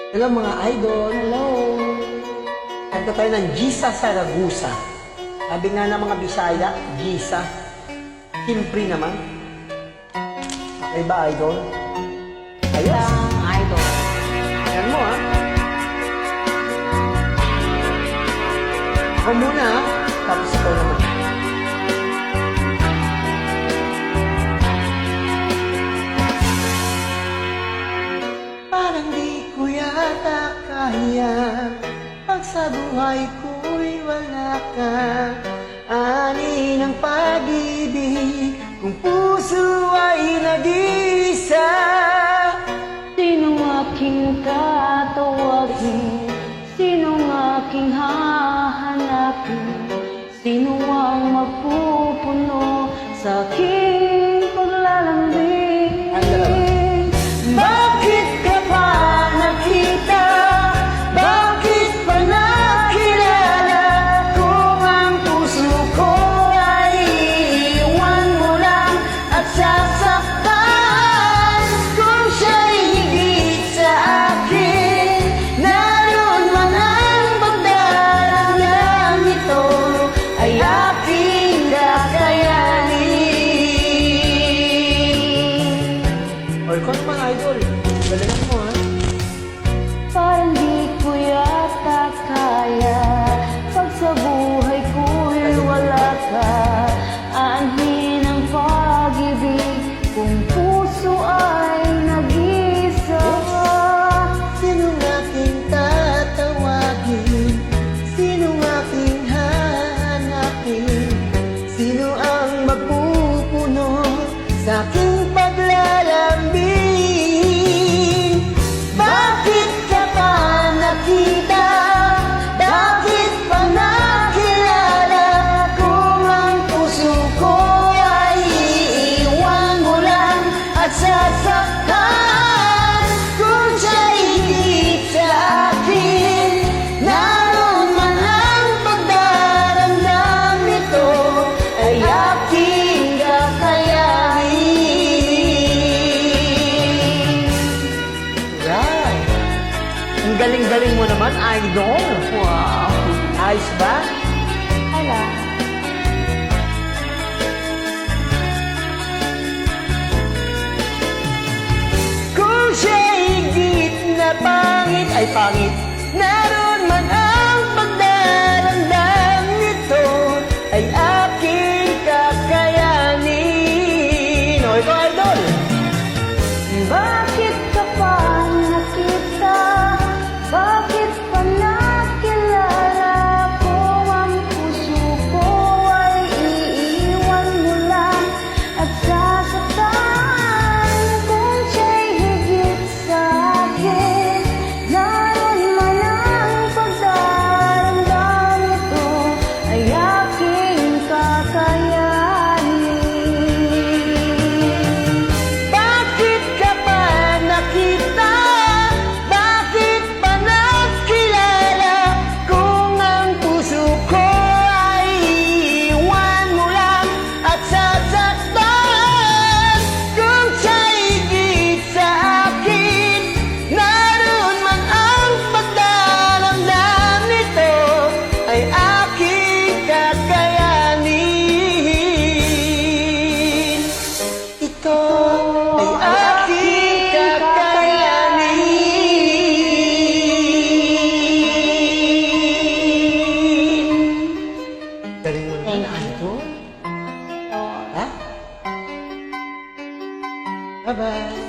Hello mga idol. Hello. Kanta tayo ng Gisa Saragusa. Sabi nga ng mga Bisaya, Gisa. Simpre naman. Okay ba, idol? Ayos. Idol. Ayan mo, ha? Ako muna, ha? Tapos ikaw naman. Parang di ko yata kaya pag sa buhay ko'y wala ka. Ani ng pag-ibig kung puso ay nag-isa. Sinong aking tatawagin? Sinong aking hahanapin? Sino ang magpupuno sa aking paglalambing? Bakit ka pa nakita? Bakit pa nakilala? Kung ang puso ko ay iiwan mo lang at sasaktan. Kung siya'y higit sa akin, naroon man ang pagdarating nito ay aking kakayanin. Oy, kung mga idol, galingan mo, ha? Parang di ko yata kaya pag sa buhay ko'y wala ka. Anhin ang pag-ibig kung puso ay nag-isa. Sinong aking tatawagin? Sinong aking hahanapin? Sino ang magpupuno sa aking paglalambing? Bakit ka pa nakita? Bakit pa nakilala? Kung ang puso ko ay iiwan mo lang at sasaktan. Kung siya'y higit sa akin, naroon man ang pagdaramdam nito ay aking kakayanin. Right. Ang galing-galing mo naman, idol. Wow. Ayos ba? Hala. Kung siya'y higit na pangit, ay pangit, naroon man ang pagdaramdam nito ay aking kakayanin. O, ikaw, idol. Bakit ka pa nakita? Bakit pa nakilala? Kung ang puso ko ay iiwan mo lang at sasaktan. Kung siya'y higit sa akin, naroon man ang pagdaramdam nito ay aking kakayanin. Bakit ka pa nakita? Bakit pa nakilala? Kung ang puso ko ay iiwan mo lang at sasaktan. Kung siya'y higit sa akin, naroon man ang pagdaramdam nito ay aking kakayanin. Ito ay aking kakayanin. Galing mo naman, idol. Ha? Bye-bye.